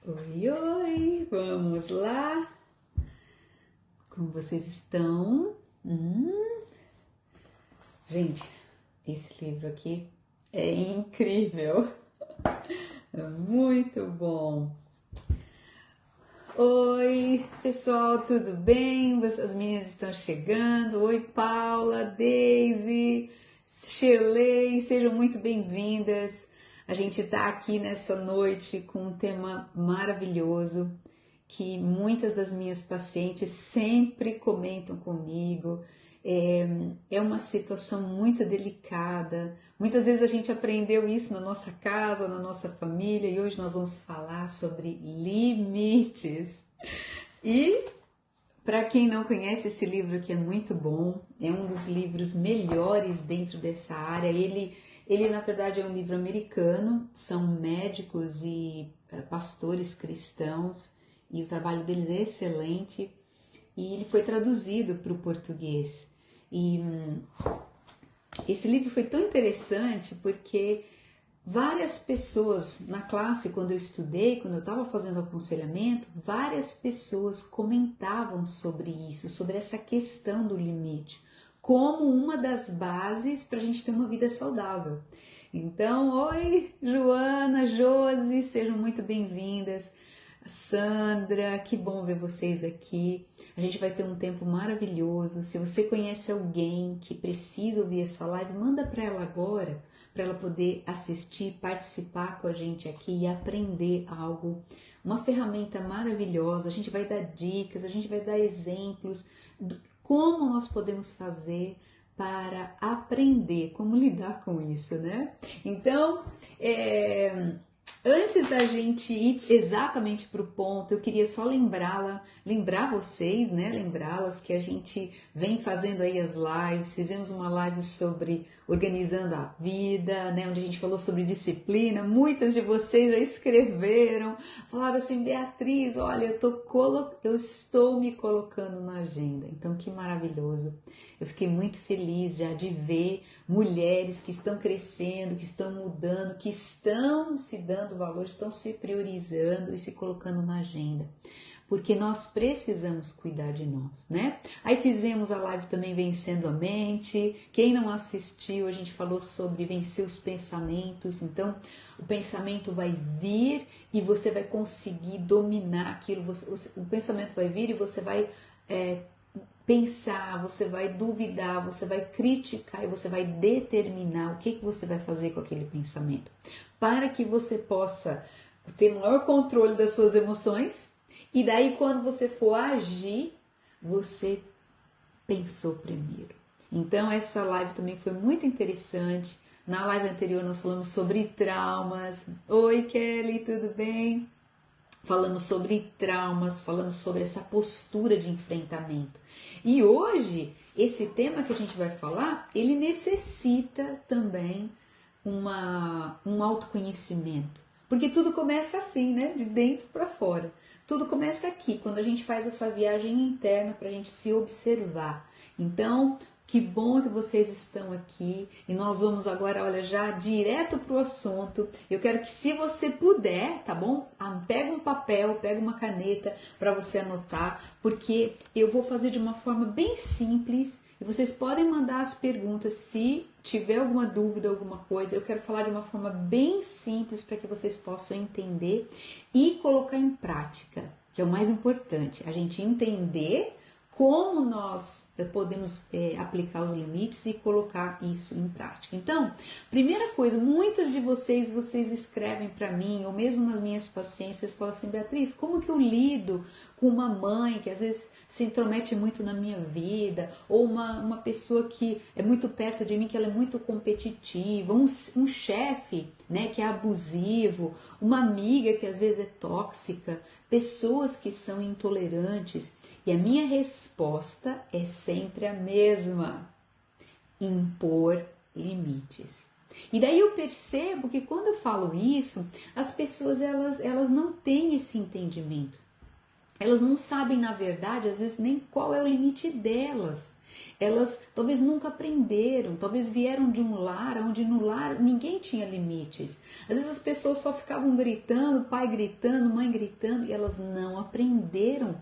Oi, oi, vamos lá. Como vocês estão? Gente, esse livro aqui é incrível, é muito bom. Oi, pessoal, tudo bem? As meninas estão chegando. Oi, Paula, Daisy, Shirley, sejam muito bem-vindas. A gente está aqui nessa noite com um tema maravilhoso que muitas das minhas pacientes sempre comentam comigo. É uma situação muito delicada. Muitas vezes a gente aprendeu isso na nossa casa, na nossa família, e hoje nós vamos falar sobre limites. E para quem não conhece, esse livro aqui é muito bom, é um dos livros melhores dentro dessa área. Ele na verdade é um livro americano, são médicos e pastores cristãos, e o trabalho deles é excelente, e ele foi traduzido para o português. E esse livro foi tão interessante porque várias pessoas na classe, quando eu estudei, quando eu estava fazendo aconselhamento, várias pessoas comentavam sobre isso, sobre essa questão do limite, como uma das bases para a gente ter uma vida saudável. Então, oi, Joana, Josi, sejam muito bem-vindas. Sandra, que bom ver vocês aqui. A gente vai ter um tempo maravilhoso. Se você conhece alguém que precisa ouvir essa live, manda para ela agora, para ela poder assistir, participar com a gente aqui e aprender algo. Uma ferramenta maravilhosa. A gente vai dar dicas, a gente vai dar exemplos de como nós podemos fazer para aprender como lidar com isso, né? Então, antes da gente ir exatamente para o ponto, eu queria só lembrar vocês, né? Lembrá-las que a gente vem fazendo aí as lives. Fizemos uma live sobre organizando a vida, né? Onde a gente falou sobre disciplina. Muitas de vocês já escreveram, falaram assim: Beatriz, olha, eu estou me colocando na agenda. Então, que maravilhoso. Eu fiquei muito feliz já de ver mulheres que estão crescendo, que estão mudando, que estão se dando valor, estão se priorizando e se colocando na agenda. Porque nós precisamos cuidar de nós, né? Aí fizemos a live também Vencendo a Mente. Quem não assistiu, a gente falou sobre vencer os pensamentos. Então, o pensamento vai vir e você vai conseguir dominar aquilo. O pensamento vai vir e você vai pensar, você vai duvidar, você vai criticar e você vai determinar o que você vai fazer com aquele pensamento, para que você possa ter maior controle das suas emoções, e daí quando você for agir, você pensou primeiro. Então essa live também foi muito interessante. Na live anterior nós falamos sobre traumas. Oi Kelly, tudo bem? Falamos sobre traumas, falamos sobre essa postura de enfrentamento. E hoje, esse tema que a gente vai falar, ele necessita também um autoconhecimento. Porque tudo começa assim, né? De dentro para fora. Tudo começa aqui, quando a gente faz essa viagem interna para a gente se observar. Então, que bom que vocês estão aqui e nós vamos agora, olha, já direto pro assunto. Eu quero que, se você puder, tá bom? Pega um papel, pega uma caneta para você anotar, porque eu vou fazer de uma forma bem simples e vocês podem mandar as perguntas se tiver alguma dúvida, alguma coisa. Eu quero falar de uma forma bem simples para que vocês possam entender e colocar em prática, que é o mais importante, a gente entender como nós podemos aplicar os limites e colocar isso em prática. Então, primeira coisa, muitas de vocês escrevem para mim, ou mesmo nas minhas paciências, falam assim: Beatriz, como que eu lido com uma mãe que às vezes se intromete muito na minha vida, ou uma pessoa que é muito perto de mim, que ela é muito competitiva, um chefe, né, que é abusivo, uma amiga que às vezes é tóxica, pessoas que são intolerantes. E a minha resposta é sempre a mesma: impor limites. E daí eu percebo que quando eu falo isso, as pessoas elas não têm esse entendimento. Elas não sabem, na verdade, às vezes nem qual é o limite delas. Elas talvez nunca aprenderam, talvez vieram de um lar onde no lar ninguém tinha limites. Às vezes as pessoas só ficavam gritando, pai gritando, mãe gritando, e elas não aprenderam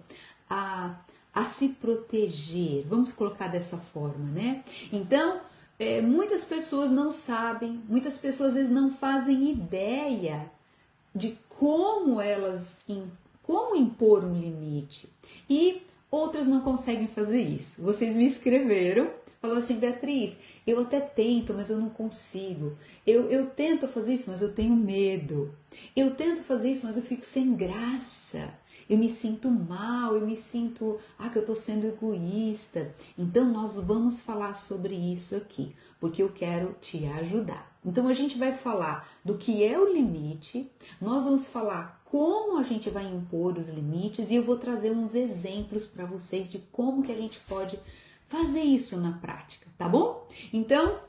a se proteger. Vamos colocar dessa forma, né? Então, muitas pessoas não sabem, muitas pessoas às vezes não fazem ideia de como como impor um limite. E outras não conseguem fazer isso. Vocês me escreveram, falou assim, Beatriz, eu até tento, mas eu não consigo. Eu tento fazer isso, mas eu tenho medo. Eu tento fazer isso, mas eu fico sem graça. Eu me sinto mal, eu me sinto, que eu tô sendo egoísta. Então nós vamos falar sobre isso aqui, porque eu quero te ajudar. Então a gente vai falar do que é o limite, nós vamos falar como a gente vai impor os limites e eu vou trazer uns exemplos para vocês de como que a gente pode fazer isso na prática, tá bom? Então,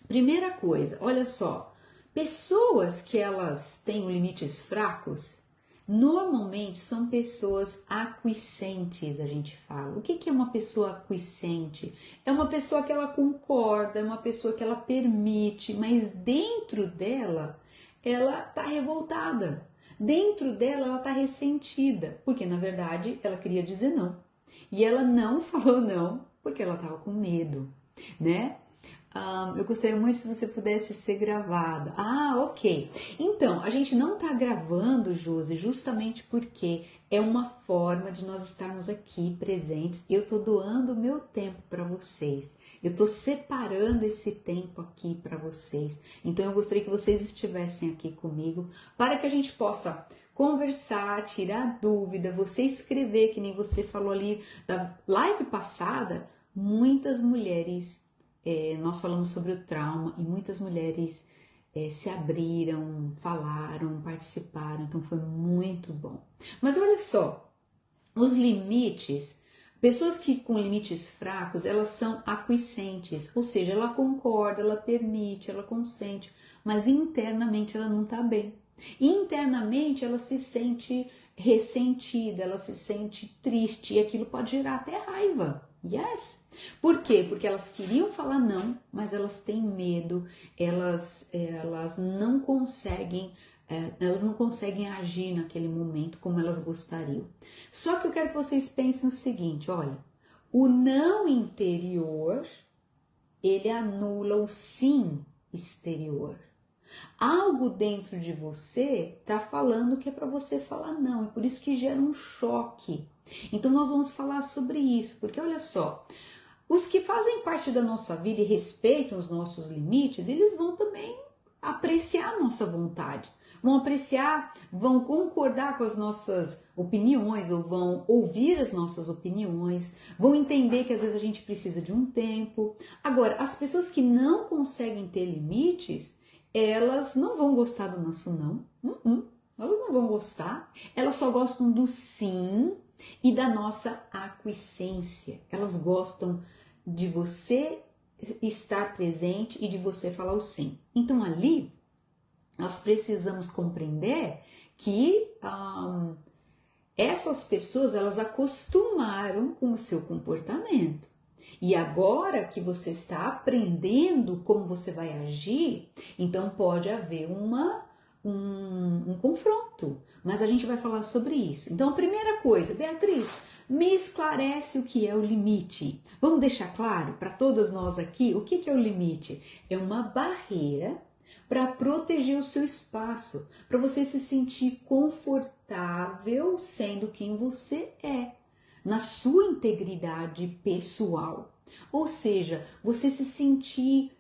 primeira coisa, olha só, pessoas que elas têm limites fracos, normalmente são pessoas aquiescentes, a gente fala. O que é uma pessoa aquiescente? É uma pessoa que ela concorda, é uma pessoa que ela permite, mas dentro dela, ela tá revoltada. Dentro dela, ela tá ressentida, porque na verdade ela queria dizer não. E ela não falou não, porque ela tava com medo, né? Eu gostaria muito se você pudesse ser gravada. Ok. Então, a gente não tá gravando, Josi, justamente porque é uma forma de nós estarmos aqui presentes. Eu tô doando o meu tempo para vocês. Eu tô separando esse tempo aqui para vocês. Então, eu gostaria que vocês estivessem aqui comigo para que a gente possa conversar, tirar dúvida, você escrever, que nem você falou ali da live passada, muitas mulheres... nós falamos sobre o trauma e muitas mulheres se abriram, falaram, participaram, então foi muito bom. Mas olha só, os limites, pessoas que com limites fracos, elas são aquiescentes, ou seja, ela concorda, ela permite, ela consente, mas internamente ela não está bem. Internamente ela se sente ressentida, ela se sente triste e aquilo pode gerar até raiva. Yes. Por quê? Porque elas queriam falar não, mas elas têm medo, elas não conseguem agir naquele momento como elas gostariam. Só que eu quero que vocês pensem o seguinte, olha, o não interior, ele anula o sim exterior. Algo dentro de você está falando que é para você falar não, e por isso que gera um choque. Então nós vamos falar sobre isso, porque olha só, os que fazem parte da nossa vida e respeitam os nossos limites, eles vão também apreciar a nossa vontade, vão apreciar, vão concordar com as nossas opiniões ou vão ouvir as nossas opiniões, vão entender que às vezes a gente precisa de um tempo. Agora, as pessoas que não conseguem ter limites, elas não vão gostar do nosso não, elas não vão gostar, elas só gostam do sim e da nossa aquiescência. Elas gostam de você estar presente e de você falar o sim. Então ali nós precisamos compreender que essas pessoas elas acostumaram com o seu comportamento. E agora que você está aprendendo como você vai agir, então pode haver um confronto. Mas a gente vai falar sobre isso. Então a primeira coisa, Beatriz, me esclarece o que é o limite. Vamos deixar claro para todas nós aqui o que é o limite? É uma barreira para proteger o seu espaço, para você se sentir confortável sendo quem você é, na sua integridade pessoal. Ou seja, você se sentir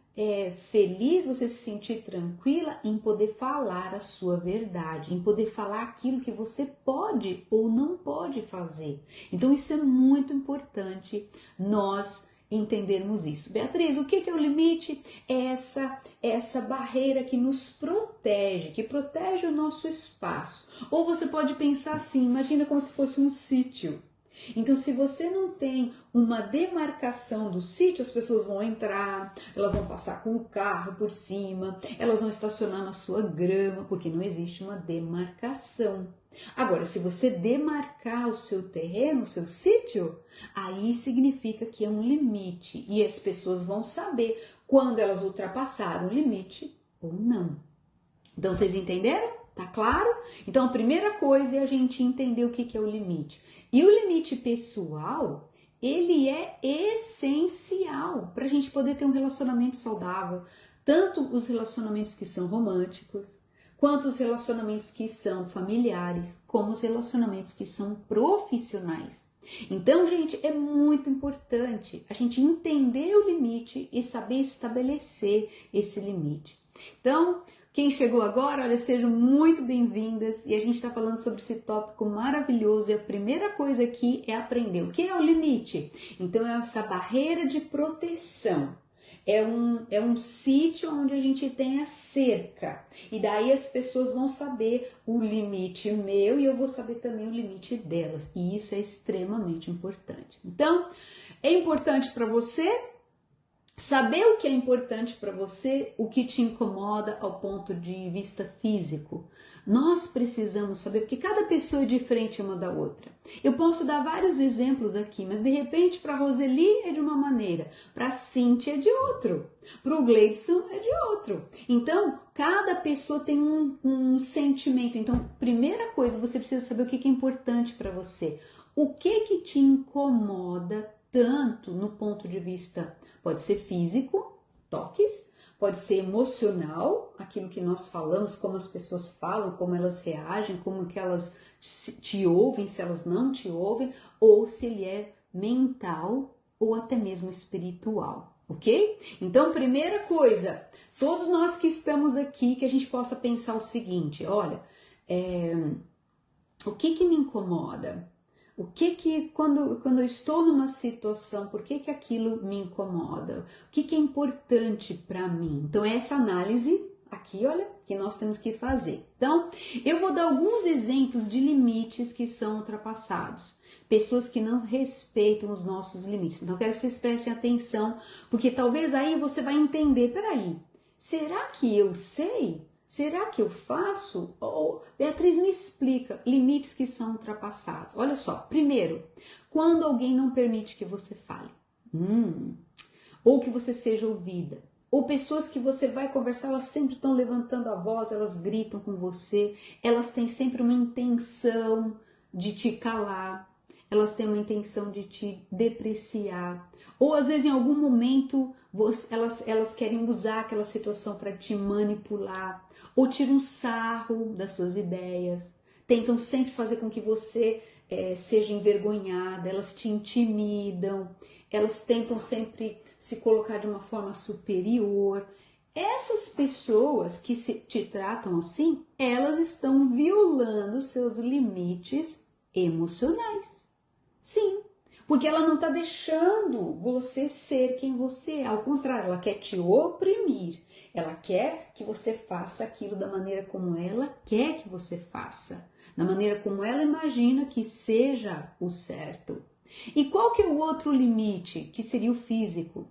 feliz, você se sentir tranquila em poder falar a sua verdade, em poder falar aquilo que você pode ou não pode fazer. Então isso é muito importante nós entendermos isso. Beatriz, o que é o limite? É essa barreira que nos protege, que protege o nosso espaço. Ou você pode pensar assim, imagina como se fosse um sítio. Então, se você não tem uma demarcação do sítio, as pessoas vão entrar, elas vão passar com o carro por cima, elas vão estacionar na sua grama, porque não existe uma demarcação. Agora, se você demarcar o seu terreno, o seu sítio, aí significa que é um limite e as pessoas vão saber quando elas ultrapassaram o limite ou não. Então, vocês entenderam? Tá claro? Então, a primeira coisa é a gente entender o que é o limite. E o limite pessoal, ele é essencial para a gente poder ter um relacionamento saudável. Tanto os relacionamentos que são românticos, quanto os relacionamentos que são familiares, como os relacionamentos que são profissionais. Então, gente, é muito importante a gente entender o limite e saber estabelecer esse limite. Então, quem chegou agora, olha, sejam muito bem-vindas e a gente está falando sobre esse tópico maravilhoso e a primeira coisa aqui é aprender o que é o limite. Então, é essa barreira de proteção. É um sítio onde a gente tem a cerca e daí as pessoas vão saber o limite meu e eu vou saber também o limite delas e isso é extremamente importante. Então, é importante para você saber o que é importante para você, o que te incomoda ao ponto de vista físico. Nós precisamos saber, porque cada pessoa é diferente uma da outra. Eu posso dar vários exemplos aqui, mas de repente para a Roseli é de uma maneira, para a Cíntia é de outro, para o Gleidson é de outro. Então, cada pessoa tem um sentimento. Então, primeira coisa, você precisa saber o que é importante para você. O que te incomoda tanto no ponto de vista, pode ser físico, toques, pode ser emocional, aquilo que nós falamos, como as pessoas falam, como elas reagem, como que elas te ouvem, se elas não te ouvem, ou se ele é mental ou até mesmo espiritual, ok? Então, primeira coisa, todos nós que estamos aqui, que a gente possa pensar o seguinte, olha, o que me incomoda? O que quando eu estou numa situação, por que aquilo me incomoda? O que é importante para mim? Então, essa análise aqui, olha, que nós temos que fazer. Então, eu vou dar alguns exemplos de limites que são ultrapassados. Pessoas que não respeitam os nossos limites. Então, eu quero que vocês prestem atenção, porque talvez aí você vai entender, peraí, será que eu sei? Será que eu faço? Beatriz, me explica limites que são ultrapassados. Olha só, primeiro, quando alguém não permite que você fale, ou que você seja ouvida, ou pessoas que você vai conversar, elas sempre estão levantando a voz, elas gritam com você, elas têm sempre uma intenção de te calar, elas têm uma intenção de te depreciar, ou às vezes em algum momento elas querem usar aquela situação para te manipular, ou tiram um sarro das suas ideias, tentam sempre fazer com que você seja envergonhada, elas te intimidam, elas tentam sempre se colocar de uma forma superior. Essas pessoas que te tratam assim, elas estão violando seus limites emocionais. Sim, porque ela não está deixando você ser quem você é. Ao contrário, ela quer te oprimir. Ela quer que você faça aquilo da maneira como ela quer que você faça. Da maneira como ela imagina que seja o certo. E qual que é o outro limite? Que seria o físico.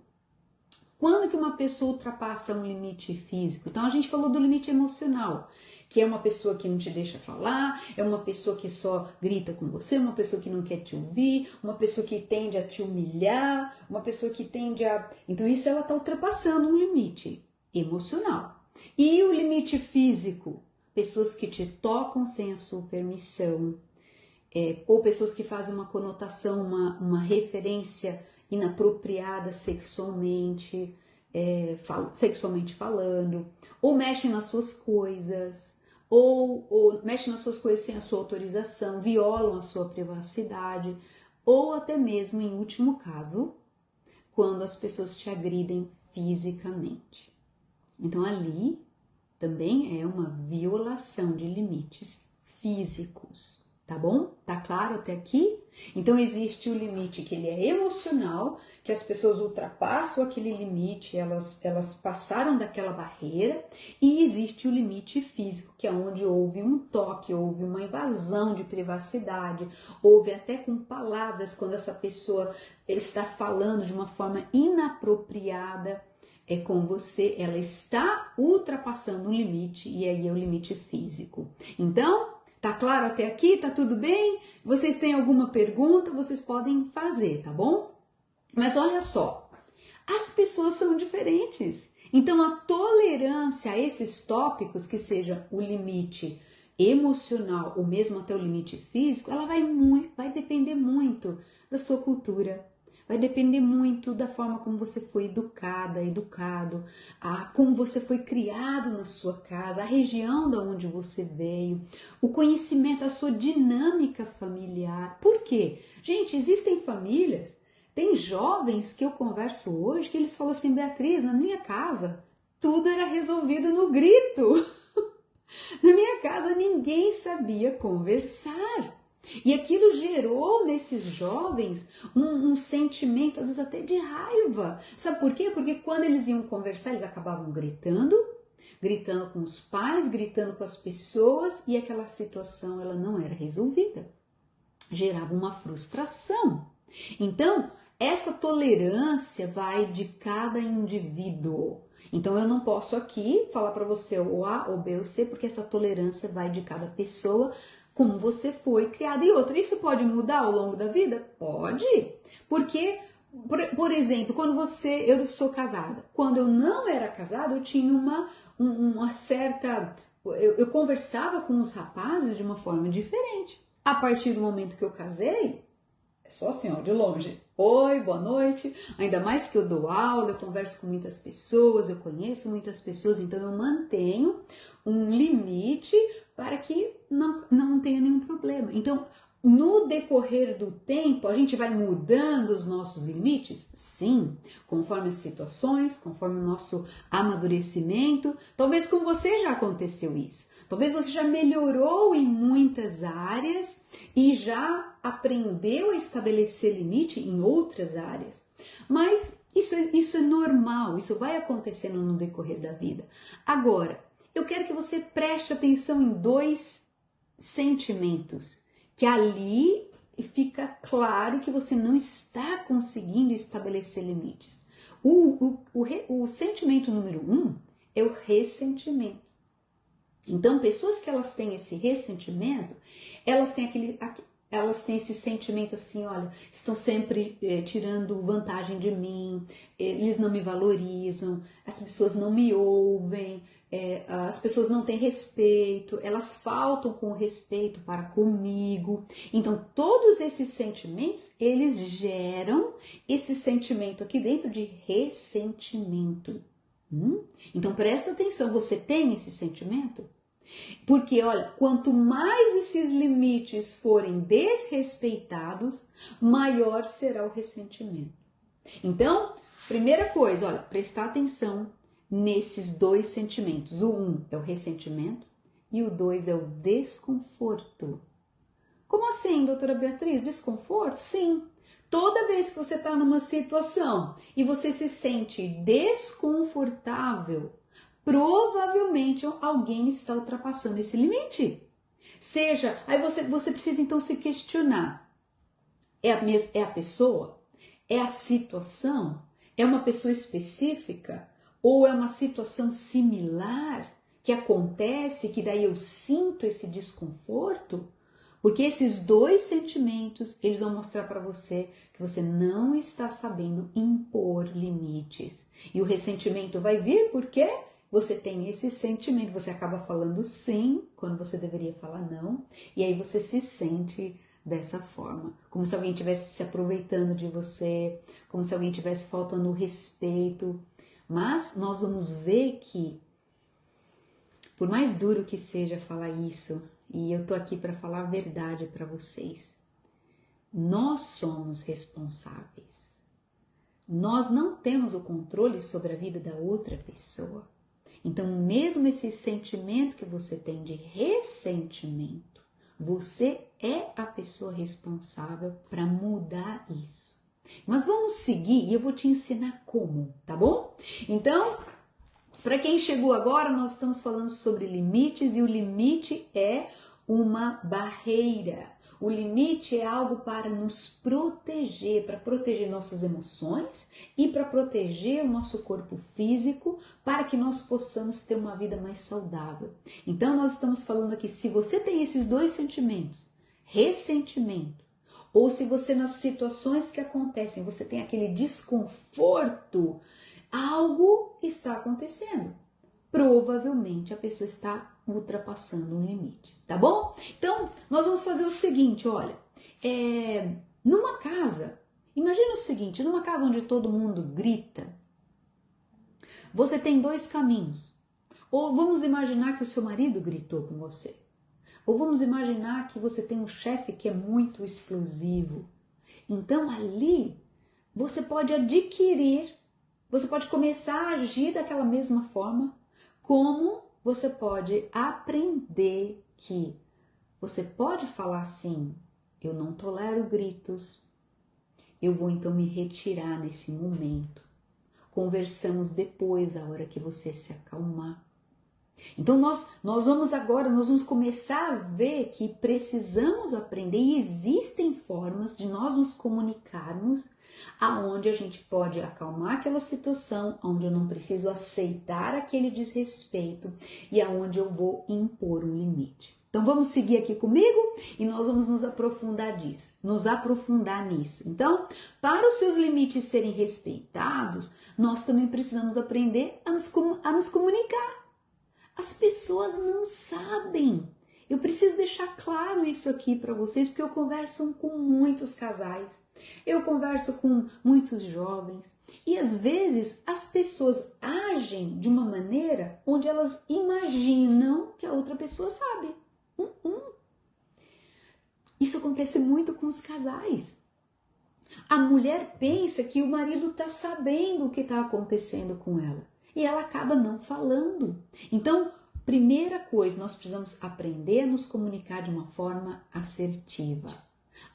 Quando que uma pessoa ultrapassa um limite físico? Então, a gente falou do limite emocional, que é uma pessoa que não te deixa falar, é uma pessoa que só grita com você, uma pessoa que não quer te ouvir, uma pessoa que tende a te humilhar, uma pessoa que tende a... Então, isso ela está ultrapassando um limite emocional. E o limite físico? Pessoas que te tocam sem a sua permissão, ou pessoas que fazem uma conotação, uma referência inapropriada sexualmente, sexualmente falando, ou mexem nas suas coisas, ou mexem nas suas coisas sem a sua autorização, violam a sua privacidade, ou até mesmo, em último caso, quando as pessoas te agridem fisicamente. Então, ali também é uma violação de limites físicos. Tá bom? Tá claro até aqui? Então existe o limite que ele é emocional, que as pessoas ultrapassam aquele limite, elas passaram daquela barreira, e existe o limite físico, que é onde houve um toque, houve uma invasão de privacidade, houve até com palavras, quando essa pessoa está falando de uma forma inapropriada com você, ela está ultrapassando um limite, e aí é o limite físico. Então, Tá claro até aqui? Tá tudo bem? Vocês têm alguma pergunta? Vocês podem fazer, tá bom? Mas olha só, as pessoas são diferentes. Então, a tolerância a esses tópicos, que seja o limite emocional ou mesmo até o limite físico, ela vai depender muito da sua cultura. Vai depender muito da forma como você foi educado, como você foi criado na sua casa, a região da onde você veio, o conhecimento, a sua dinâmica familiar. Por quê? Gente, existem famílias, tem jovens que eu converso hoje que eles falam assim, Beatriz, na minha casa tudo era resolvido no grito. Na minha casa ninguém sabia conversar. E aquilo gerou nesses jovens um sentimento, às vezes até de raiva. Sabe por quê? Porque quando eles iam conversar, eles acabavam gritando com os pais, gritando com as pessoas, e aquela situação ela não era resolvida. Gerava uma frustração. Então, essa tolerância vai de cada indivíduo. Então, eu não posso aqui falar para você o A, ou B ou C, porque essa tolerância vai de cada pessoa, como você foi criado. E outra, isso pode mudar ao longo da vida? Pode. Porque, por exemplo, eu sou casada. Quando eu não era casada, eu tinha uma certa... Eu conversava com os rapazes de uma forma diferente. A partir do momento que eu casei, é só assim, ó, de longe. Oi, boa noite. Ainda mais que eu dou aula, eu converso com muitas pessoas, eu conheço muitas pessoas, então eu mantenho um limite para que não tenha nenhum problema. Então, no decorrer do tempo, a gente vai mudando os nossos limites? Sim, conforme as situações, conforme o nosso amadurecimento. Talvez com você já aconteceu isso. Talvez você já melhorou em muitas áreas e já aprendeu a estabelecer limite em outras áreas. Mas isso é normal, isso vai acontecendo no decorrer da vida. Agora, eu quero que você preste atenção em dois sentimentos, que ali fica claro que você não está conseguindo estabelecer limites. O sentimento número 1 é o ressentimento. Então, pessoas que elas têm esse ressentimento, elas têm esse sentimento assim, olha, estão sempre tirando vantagem de mim, eles não me valorizam, as pessoas não me ouvem, as pessoas não têm respeito, elas faltam com respeito para comigo. Então, todos esses sentimentos, eles geram esse sentimento aqui dentro de ressentimento. Então, presta atenção, você tem esse sentimento? Porque, olha, quanto mais esses limites forem desrespeitados, maior será o ressentimento. Então, primeira coisa, olha, prestar atenção nesses dois sentimentos. O 1 é o ressentimento e o 2 é o desconforto. Como assim, doutora Beatriz? Desconforto? Sim. Toda vez que você está numa situação e você se sente desconfortável, provavelmente alguém está ultrapassando esse limite. Aí você precisa então se questionar. É a pessoa? É a situação? É uma pessoa específica? Ou é uma situação similar que acontece, que daí eu sinto esse desconforto? Porque esses dois sentimentos, eles vão mostrar para você que você não está sabendo impor limites. E o ressentimento vai vir porque você tem esse sentimento, você acaba falando sim quando você deveria falar não, e aí você se sente dessa forma, como se alguém estivesse se aproveitando de você, como se alguém estivesse faltando o respeito. Mas nós vamos ver que, por mais duro que seja falar isso, e eu tô aqui para falar a verdade para vocês, nós somos responsáveis. Nós não temos o controle sobre a vida da outra pessoa. Então, mesmo esse sentimento que você tem de ressentimento, você é a pessoa responsável para mudar isso. Mas vamos seguir e eu vou te ensinar como, tá bom? Então, para quem chegou agora, nós estamos falando sobre limites e o limite é uma barreira. O limite é algo para nos proteger, para proteger nossas emoções e para proteger o nosso corpo físico, para que nós possamos ter uma vida mais saudável. Então, nós estamos falando aqui, se você tem esses dois sentimentos, ressentimento, ou se você nas situações que acontecem, você tem aquele desconforto, algo está acontecendo. Provavelmente a pessoa está ultrapassando um limite, tá bom? Então, nós vamos fazer o seguinte, olha, numa casa, imagina o seguinte, numa casa onde todo mundo grita, você tem dois caminhos. Ou vamos imaginar que o seu marido gritou com você. Ou vamos imaginar que você tem um chefe que é muito explosivo. Então, ali, você pode você pode começar a agir daquela mesma forma, como você pode aprender que você pode falar assim, eu não tolero gritos, eu vou então me retirar nesse momento. Conversamos depois, a hora que você se acalmar. Então nós vamos começar a ver que precisamos aprender e existem formas de nós nos comunicarmos aonde a gente pode acalmar aquela situação, onde eu não preciso aceitar aquele desrespeito e aonde eu vou impor um limite. Então vamos seguir aqui comigo e nós vamos nos aprofundar nisso. Então, para os seus limites serem respeitados, nós também precisamos aprender a nos comunicar. As pessoas não sabem. Eu preciso deixar claro isso aqui para vocês, porque eu converso com muitos casais, eu converso com muitos jovens e às vezes as pessoas agem de uma maneira onde elas imaginam que a outra pessoa sabe. Isso acontece muito com os casais. A mulher pensa que o marido está sabendo o que está acontecendo com ela e ela acaba não falando. Então, primeira coisa, nós precisamos aprender a nos comunicar de uma forma assertiva.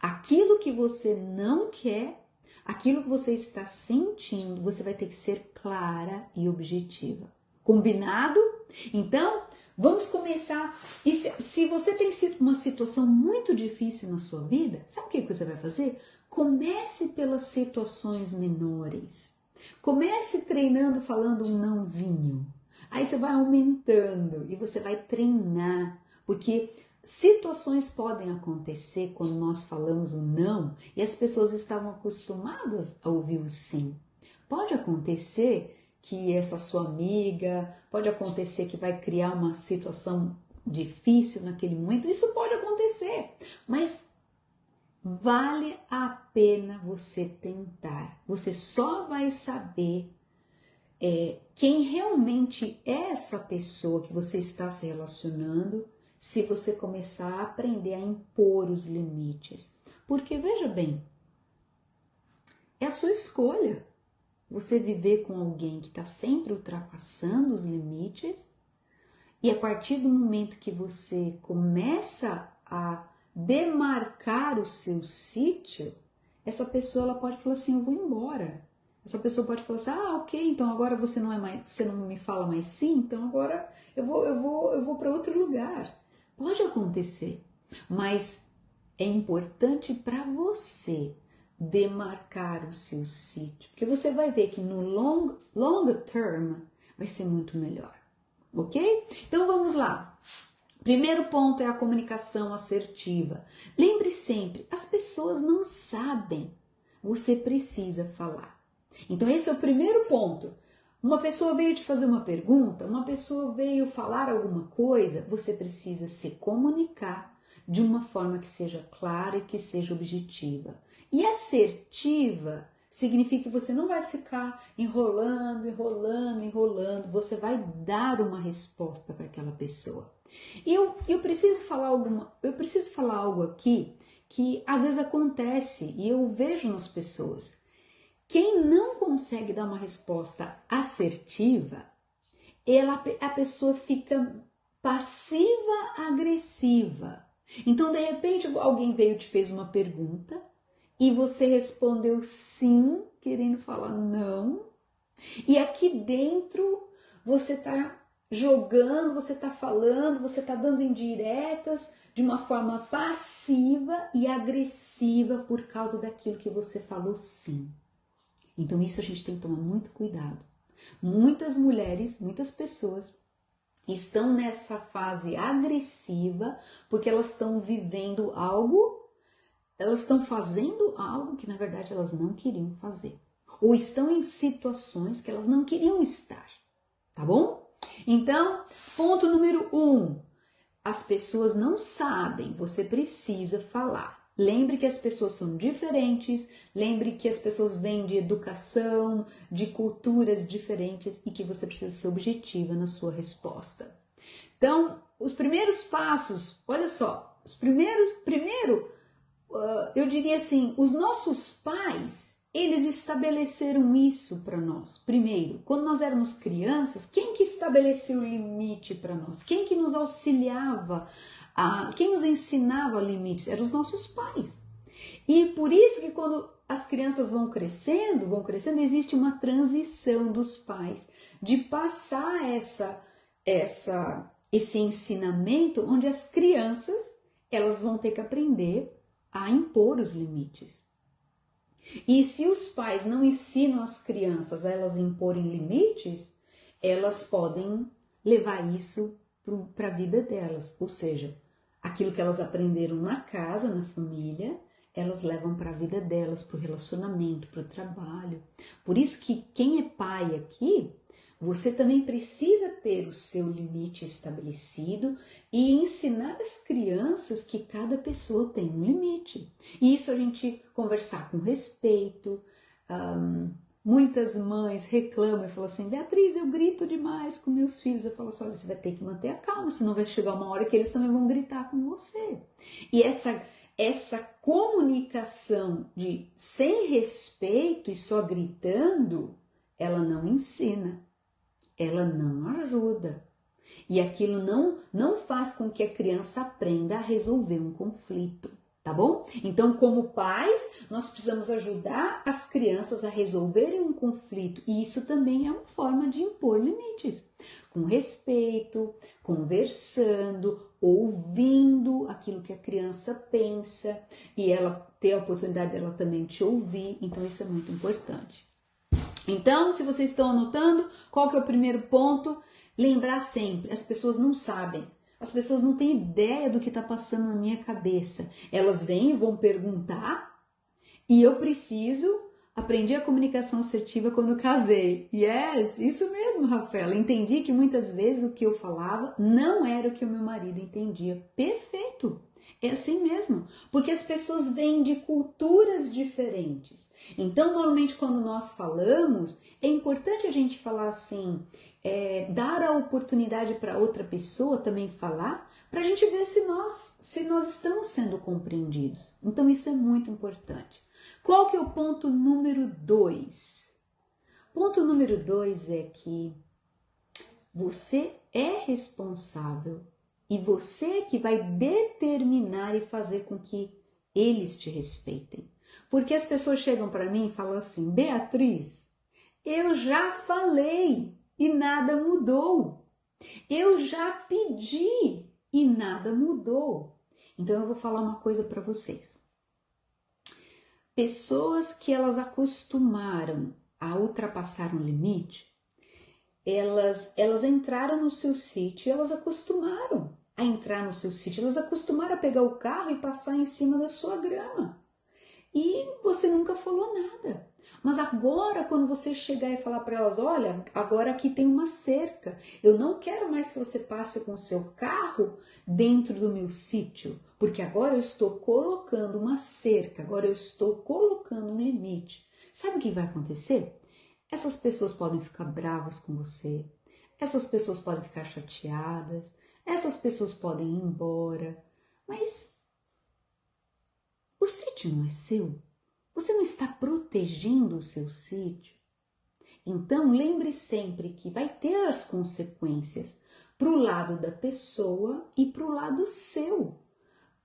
Aquilo que você não quer, aquilo que você está sentindo, você vai ter que ser clara e objetiva. Combinado? Então, vamos começar. E se você tem uma situação muito difícil na sua vida, sabe o que você vai fazer? Comece pelas situações menores. Comece treinando falando um nãozinho. Aí você vai aumentando e você vai treinar, porque situações podem acontecer quando nós falamos o não e as pessoas estavam acostumadas a ouvir o sim. Pode acontecer que essa sua amiga, pode acontecer que vai criar uma situação difícil naquele momento, isso pode acontecer, mas vale a pena você tentar. Você só vai saber quem realmente é essa pessoa que você está se relacionando se você começar a aprender a impor os limites. Porque, veja bem, é a sua escolha você viver com alguém que está sempre ultrapassando os limites e a partir do momento que você começa a demarcar o seu sítio, essa pessoa ela pode falar assim, eu vou embora. Essa pessoa pode falar assim, ok, então agora você não me fala mais sim, então agora eu vou para outro lugar. Pode acontecer, mas é importante para você demarcar o seu sítio, porque você vai ver que no long term vai ser muito melhor, ok? Então vamos lá. Primeiro ponto é a comunicação assertiva. Lembre sempre, as pessoas não sabem, você precisa falar. Então esse é o primeiro ponto. Uma pessoa veio te fazer uma pergunta, uma pessoa veio falar alguma coisa, você precisa se comunicar de uma forma que seja clara e que seja objetiva. E assertiva significa que você não vai ficar enrolando, você vai dar uma resposta para aquela pessoa. E eu preciso falar algo aqui que às vezes acontece e eu vejo nas pessoas. Quem não consegue dar uma resposta assertiva, a pessoa fica passiva-agressiva. Então, de repente, alguém veio e te fez uma pergunta e você respondeu sim, querendo falar não. E aqui dentro você está jogando, você está falando, você está dando indiretas de uma forma passiva e agressiva por causa daquilo que você falou sim. Então isso a gente tem que tomar muito cuidado. Muitas mulheres, muitas pessoas estão nessa fase agressiva porque elas estão vivendo algo, elas estão fazendo algo que na verdade elas não queriam fazer. Ou estão em situações que elas não queriam estar, tá bom? Então, ponto número 1, as pessoas não sabem, você precisa falar. Lembre que as pessoas são diferentes, lembre que as pessoas vêm de educação, de culturas diferentes e que você precisa ser objetiva na sua resposta. Então, os primeiros passos, olha só, eu diria assim, os nossos pais, eles estabeleceram isso para nós. Primeiro, quando nós éramos crianças, quem que estabeleceu o limite para nós? Quem que nos auxiliava? Quem nos ensinava limites? Eram os nossos pais. E por isso que quando as crianças vão crescendo, existe uma transição dos pais de passar esse ensinamento onde as crianças elas vão ter que aprender a impor os limites. E se os pais não ensinam as crianças a elas imporem limites, elas podem levar isso para a vida delas. Ou seja, aquilo que elas aprenderam na casa, na família, elas levam para a vida delas, para o relacionamento, para o trabalho. Por isso que quem é pai aqui, você também precisa ter o seu limite estabelecido e ensinar as crianças que cada pessoa tem um limite. E isso a gente conversar com respeito. Muitas mães reclamam e falam assim, Beatriz, eu grito demais com meus filhos. Eu falo assim, olha, você vai ter que manter a calma, senão vai chegar uma hora que eles também vão gritar com você. E essa comunicação de sem respeito e só gritando, ela não ensina. Ela não ajuda. E aquilo não faz com que a criança aprenda a resolver um conflito, tá bom? Então, como pais, nós precisamos ajudar as crianças a resolverem um conflito. E isso também é uma forma de impor limites. Com respeito, conversando, ouvindo aquilo que a criança pensa. E ela ter a oportunidade dela também te ouvir. Então, isso é muito importante. Então, se vocês estão anotando, qual que é o primeiro ponto? Lembrar sempre, as pessoas não sabem, as pessoas não têm ideia do que está passando na minha cabeça. Elas vêm e vão perguntar e eu aprendi a comunicação assertiva quando casei. Yes, isso mesmo, Rafaela. Entendi que muitas vezes o que eu falava não era o que o meu marido entendia. Perfeito. É assim mesmo, porque as pessoas vêm de culturas diferentes. Então, normalmente, quando nós falamos, é importante a gente falar assim, dar a oportunidade para outra pessoa também falar, para a gente ver se nós estamos sendo compreendidos. Então, isso é muito importante. Qual que é o ponto número 2? Ponto número 2 é que você é responsável e você que vai determinar e fazer com que eles te respeitem. Porque as pessoas chegam para mim e falam assim, Beatriz, eu já falei e nada mudou. Eu já pedi e nada mudou. Então eu vou falar uma coisa para vocês. Pessoas que elas acostumaram a ultrapassar um limite, elas entraram no seu sítio e elas acostumaram a entrar no seu sítio, elas acostumaram a pegar o carro e passar em cima da sua grama. E você nunca falou nada. Mas agora, quando você chegar e falar para elas, olha, agora aqui tem uma cerca, eu não quero mais que você passe com o seu carro dentro do meu sítio, porque agora eu estou colocando uma cerca, agora eu estou colocando um limite. Sabe o que vai acontecer? Essas pessoas podem ficar bravas com você, essas pessoas podem ficar chateadas, essas pessoas podem ir embora, mas o sítio não é seu. Você não está protegendo o seu sítio. Então, lembre sempre que vai ter as consequências para o lado da pessoa e para o lado seu.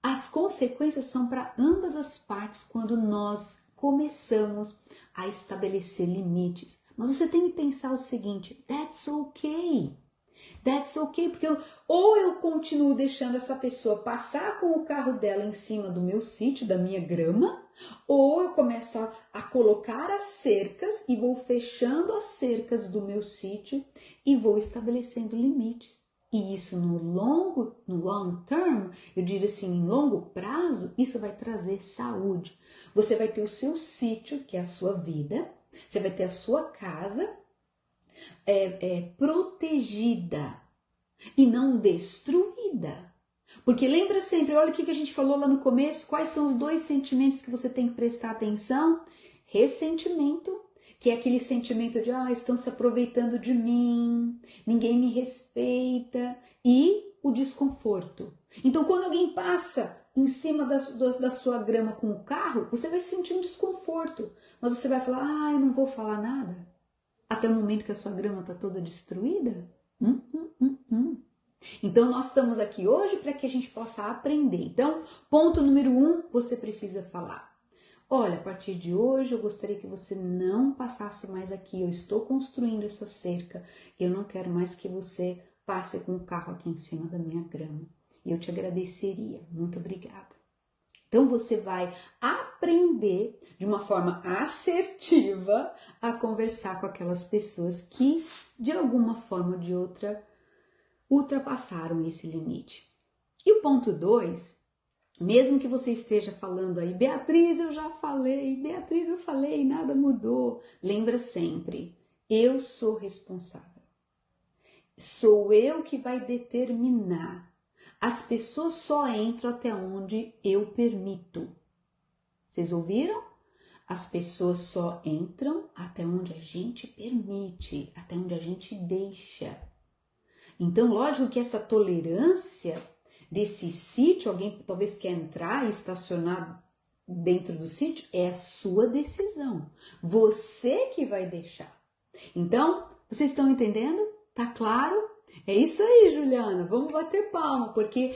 As consequências são para ambas as partes quando nós começamos a estabelecer limites. Mas você tem que pensar o seguinte, that's okay. That's okay, porque ou eu continuo deixando essa pessoa passar com o carro dela em cima do meu sítio, da minha grama, ou eu começo a colocar as cercas e vou fechando as cercas do meu sítio e vou estabelecendo limites. E isso no long term, eu diria assim, em longo prazo, isso vai trazer saúde. Você vai ter o seu sítio, que é a sua vida, você vai ter a sua casa protegida e não destruída. Porque lembra sempre, olha o que a gente falou lá no começo, quais são os 2 sentimentos que você tem que prestar atenção? Ressentimento, que é aquele sentimento de, estão se aproveitando de mim, ninguém me respeita, e o desconforto. Então, quando alguém passa em cima da sua grama com o carro, você vai sentir um desconforto, mas você vai falar, eu não vou falar nada, até o momento que a sua grama está toda destruída. Então, nós estamos aqui hoje para que a gente possa aprender. Então, ponto número 1, você precisa falar. Olha, a partir de hoje eu gostaria que você não passasse mais aqui. Eu estou construindo essa cerca. Eu não quero mais que você passe com o carro aqui em cima da minha grama. E eu te agradeceria. Muito obrigada. Então, você vai aprender de uma forma assertiva a conversar com aquelas pessoas que, de alguma forma ou de outra, ultrapassaram esse limite. E o ponto 2, mesmo que você esteja falando aí, Beatriz, eu já falei, Beatriz, eu falei, nada mudou. Lembra sempre, eu sou responsável. Sou eu que vai determinar. As pessoas só entram até onde eu permito. Vocês ouviram? As pessoas só entram até onde a gente permite, até onde a gente deixa. Então, lógico que essa tolerância desse sítio, alguém talvez quer entrar e estacionar dentro do sítio, é a sua decisão. Você que vai deixar. Então, vocês estão entendendo? Tá claro? É isso aí, Juliana. Vamos bater palma, porque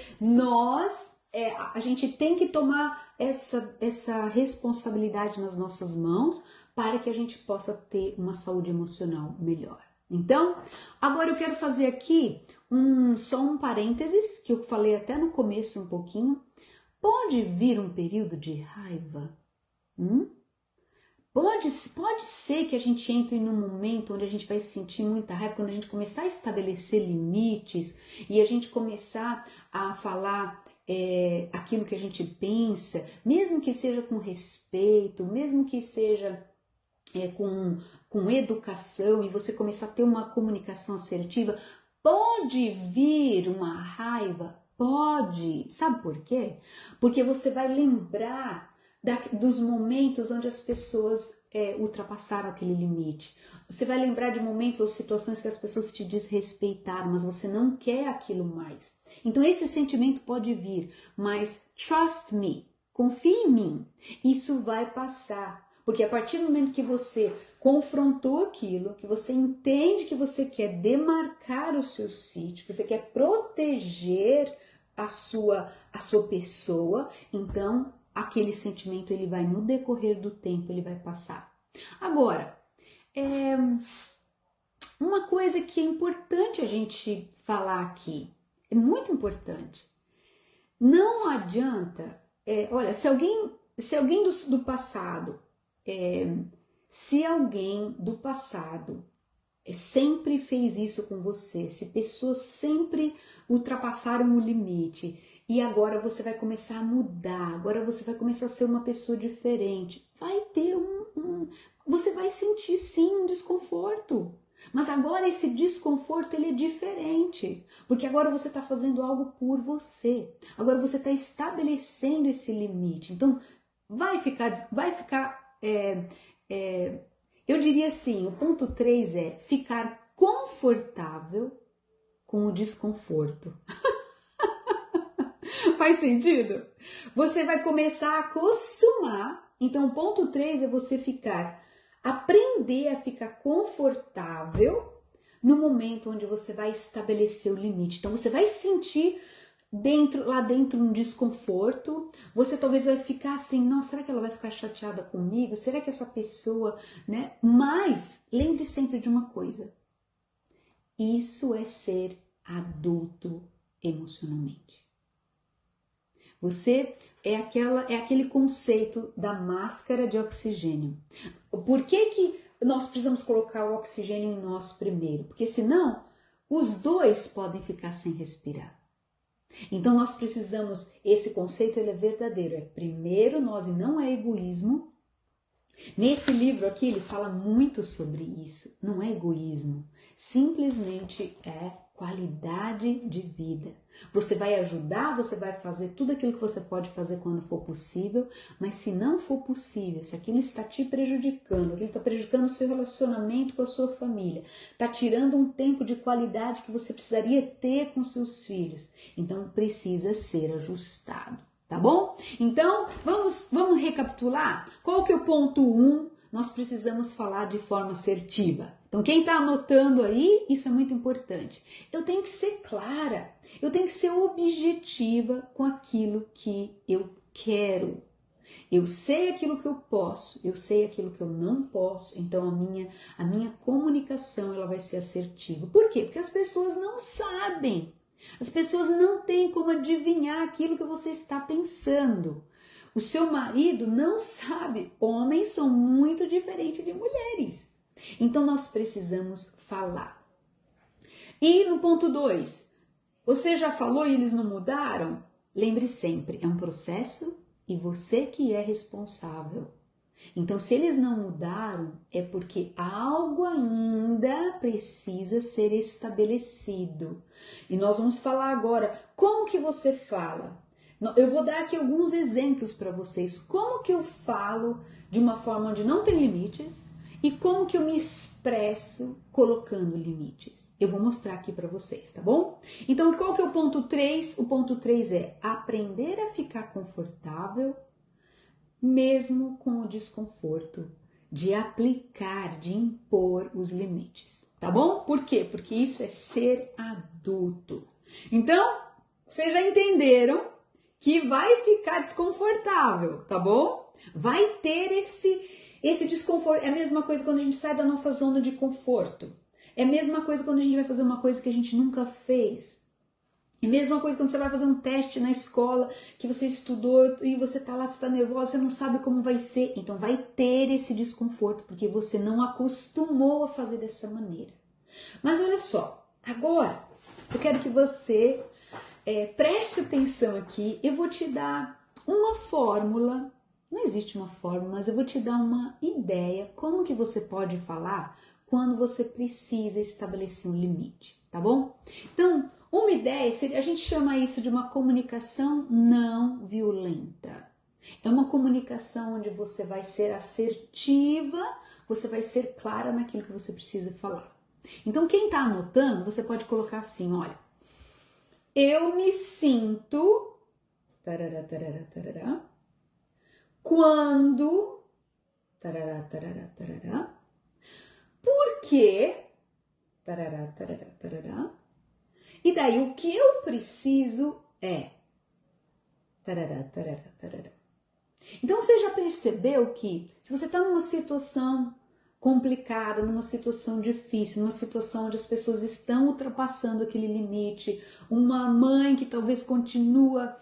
a gente tem que tomar essa responsabilidade nas nossas mãos para que a gente possa ter uma saúde emocional melhor. Então, agora eu quero fazer aqui só um parênteses, que eu falei até no começo um pouquinho. Pode vir um período de raiva? Pode ser que a gente entre num momento onde a gente vai sentir muita raiva, quando a gente começar a estabelecer limites e a gente começar a falar aquilo que a gente pensa, mesmo que seja com respeito, mesmo que seja com educação, e você começar a ter uma comunicação assertiva, pode vir uma raiva? Pode. Sabe por quê? Porque você vai lembrar dos momentos onde as pessoas ultrapassaram aquele limite. Você vai lembrar de momentos ou situações que as pessoas te desrespeitaram, mas você não quer aquilo mais. Então esse sentimento pode vir, mas trust me, confie em mim, isso vai passar. Porque a partir do momento que você confrontou aquilo, que você entende que você quer demarcar o seu sítio, que você quer proteger a sua pessoa, então aquele sentimento ele vai, no decorrer do tempo, ele vai passar. Agora, uma coisa que é importante a gente falar aqui, é muito importante. Não adianta, olha, se alguém do passado, se alguém do passado sempre fez isso com você, se pessoas sempre ultrapassaram o limite e agora você vai começar a mudar, agora você vai começar a ser uma pessoa diferente, vai ter você vai sentir sim um desconforto. Mas agora esse desconforto ele é diferente, porque agora você está fazendo algo por você, agora você está estabelecendo esse limite. Então vai ficar eu diria assim, o ponto 3 é ficar confortável com o desconforto. Faz sentido? Você vai começar a acostumar. Então, o ponto 3 é você aprender a ficar confortável no momento onde você vai estabelecer o limite. Então, você vai sentir lá dentro um desconforto, você talvez vai ficar assim, nossa, será que ela vai ficar chateada comigo? Será que essa pessoa, né? Mas lembre sempre de uma coisa, isso é ser adulto emocionalmente. Você é aquele conceito da máscara de oxigênio. Por que nós precisamos colocar o oxigênio em nós primeiro? Porque senão os dois podem ficar sem respirar. Então nós precisamos, esse conceito ele é verdadeiro, é primeiro nós e não é egoísmo. Nesse livro aqui ele fala muito sobre isso, não é egoísmo, simplesmente é qualidade de vida. Você vai ajudar, você vai fazer tudo aquilo que você pode fazer quando for possível, mas se não for possível, se aquilo está te prejudicando, aquilo está prejudicando o seu relacionamento com a sua família, está tirando um tempo de qualidade que você precisaria ter com seus filhos, então precisa ser ajustado, tá bom? Então, vamos recapitular? Qual que é o ponto 1? Nós precisamos falar de forma assertiva. Então, quem está anotando aí, isso é muito importante. Eu tenho que ser clara, eu tenho que ser objetiva com aquilo que eu quero. Eu sei aquilo que eu posso, eu sei aquilo que eu não posso, então a minha comunicação ela vai ser assertiva. Por quê? Porque as pessoas não sabem, as pessoas não têm como adivinhar aquilo que você está pensando. O seu marido não sabe, homens são muito diferentes de mulheres. Então nós precisamos falar. E no ponto 2, você já falou e eles não mudaram? Lembre sempre, é um processo e você que é responsável. Então se eles não mudaram, é porque algo ainda precisa ser estabelecido. E nós vamos falar agora, como que você fala? Eu vou dar aqui alguns exemplos para vocês. Como que eu falo de uma forma onde não tem limites e como que eu me expresso colocando limites. Eu vou mostrar aqui para vocês, tá bom? Então, qual que é o ponto 3? O ponto 3 é aprender a ficar confortável mesmo com o desconforto de aplicar, de impor os limites, tá bom? Por quê? Porque isso é ser adulto. Então, vocês já entenderam que vai ficar desconfortável, tá bom? Vai ter esse desconforto. É a mesma coisa quando a gente sai da nossa zona de conforto. É a mesma coisa quando a gente vai fazer uma coisa que a gente nunca fez. É a mesma coisa quando você vai fazer um teste na escola que você estudou e você tá lá, você tá nervosa, você não sabe como vai ser. Então vai ter esse desconforto porque você não acostumou a fazer dessa maneira. Mas olha só, agora eu quero que você preste atenção aqui, eu vou te dar uma fórmula, não existe uma fórmula, mas eu vou te dar uma ideia como que você pode falar quando você precisa estabelecer um limite, tá bom? Então, uma ideia, a gente chama isso de uma comunicação não violenta. É uma comunicação onde você vai ser assertiva, você vai ser clara naquilo que você precisa falar. Então, quem tá anotando, você pode colocar assim, olha, eu me sinto tarará, tarará, tarará, quando tarará, tarará, tarará, porque tarará, tarará, tarará, e daí o que eu preciso é tarará, tarará, tarará. Então você já percebeu que se você está numa situação complicada, numa situação difícil, numa situação onde as pessoas estão ultrapassando aquele limite, uma mãe que talvez continua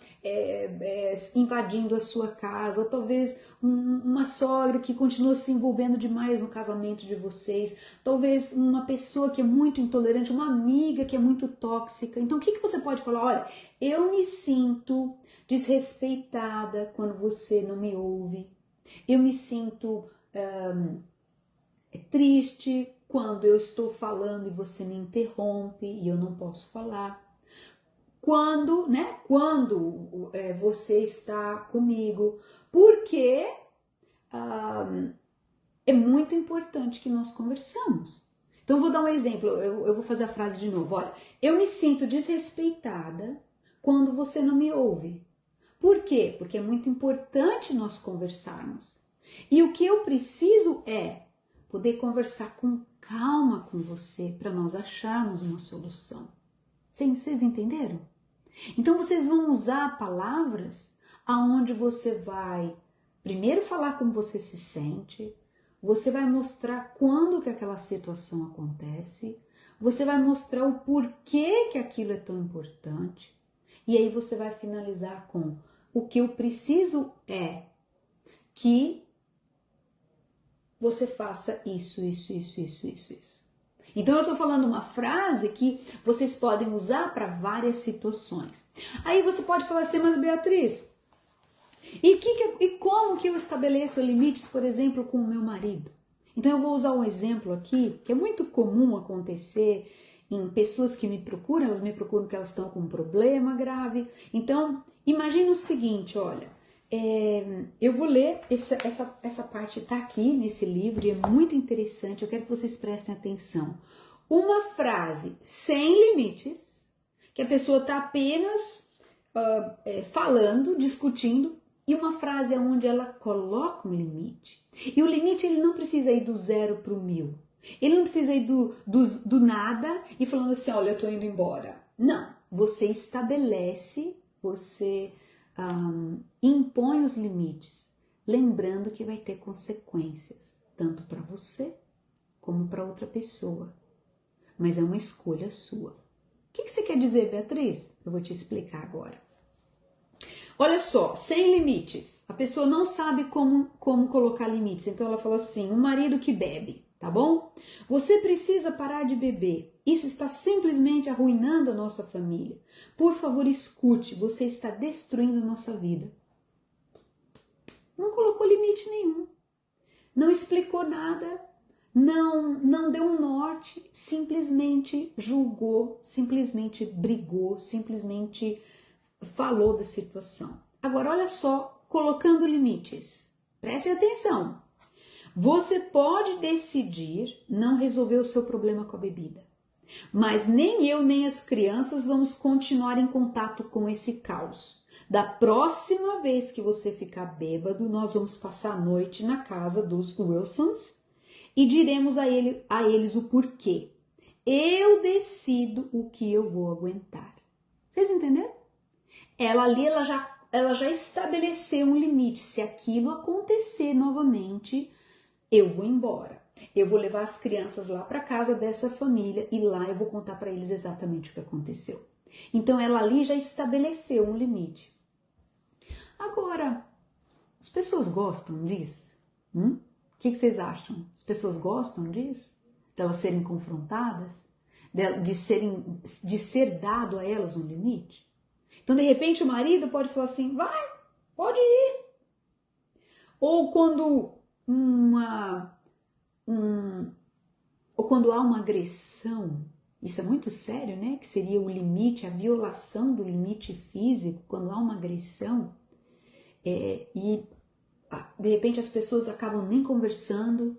invadindo a sua casa, ou talvez uma sogra que continua se envolvendo demais no casamento de vocês, talvez uma pessoa que é muito intolerante, uma amiga que é muito tóxica. Então o que você pode falar? Olha, eu me sinto desrespeitada quando você não me ouve, eu me sinto triste quando eu estou falando e você me interrompe e eu não posso falar. Quando você está comigo, porque é muito importante que nós conversamos. Então, eu vou dar um exemplo, eu vou fazer a frase de novo. Olha, eu me sinto desrespeitada quando você não me ouve. Por quê? Porque é muito importante nós conversarmos. E o que eu preciso é poder conversar com calma com você para nós acharmos uma solução. Vocês entenderam? Então vocês vão usar palavras aonde você vai primeiro falar como você se sente, você vai mostrar quando que aquela situação acontece, você vai mostrar o porquê que aquilo é tão importante. E aí você vai finalizar com: o que eu preciso é que você faça isso. Então eu estou falando uma frase que vocês podem usar para várias situações. Aí você pode falar assim: mas Beatriz, e como que eu estabeleço limites, por exemplo, com o meu marido? Então eu vou usar um exemplo aqui que é muito comum acontecer em pessoas que me procuram, elas me procuram porque elas estão com um problema grave. Então imagina o seguinte, olha, eu vou ler, essa parte está aqui nesse livro e é muito interessante, eu quero que vocês prestem atenção. Uma frase sem limites, que a pessoa está apenas falando, discutindo, e uma frase onde ela coloca um limite. E o limite ele não precisa ir do 0 para o 1000. Ele não precisa ir do nada e falando assim, olha, eu tô indo embora. Não, você estabelece, você impõe os limites, lembrando que vai ter consequências, tanto para você como para outra pessoa. Mas é uma escolha sua. O que você quer dizer, Beatriz? Eu vou te explicar agora. Olha só, sem limites. A pessoa não sabe como colocar limites. Então ela fala assim, um marido que bebe, tá bom? Você precisa parar de beber. Isso está simplesmente arruinando a nossa família. Por favor, escute, você está destruindo a nossa vida. Não colocou limite nenhum. Não explicou nada. Não deu um norte. Simplesmente julgou, simplesmente brigou, simplesmente falou da situação. Agora, olha só, colocando limites. Prestem atenção. Você pode decidir não resolver o seu problema com a bebida. Mas nem eu, nem as crianças vamos continuar em contato com esse caos. Da próxima vez que você ficar bêbado, nós vamos passar a noite na casa dos Wilsons e diremos a eles o porquê. Eu decido o que eu vou aguentar. Vocês entenderam? Ela já estabeleceu um limite. Se aquilo acontecer novamente, eu vou embora. Eu vou levar as crianças lá para casa dessa família e lá eu vou contar para eles exatamente o que aconteceu. Então ela ali já estabeleceu um limite. Agora, as pessoas gostam disso? O que vocês acham? As pessoas gostam disso? De elas serem confrontadas? De ser dado a elas um limite? Então, de repente, o marido pode falar assim, vai, pode ir. Ou quando há uma agressão, isso é muito sério, né? Que seria o limite, a violação do limite físico, quando há uma agressão. E, de repente, as pessoas acabam nem conversando,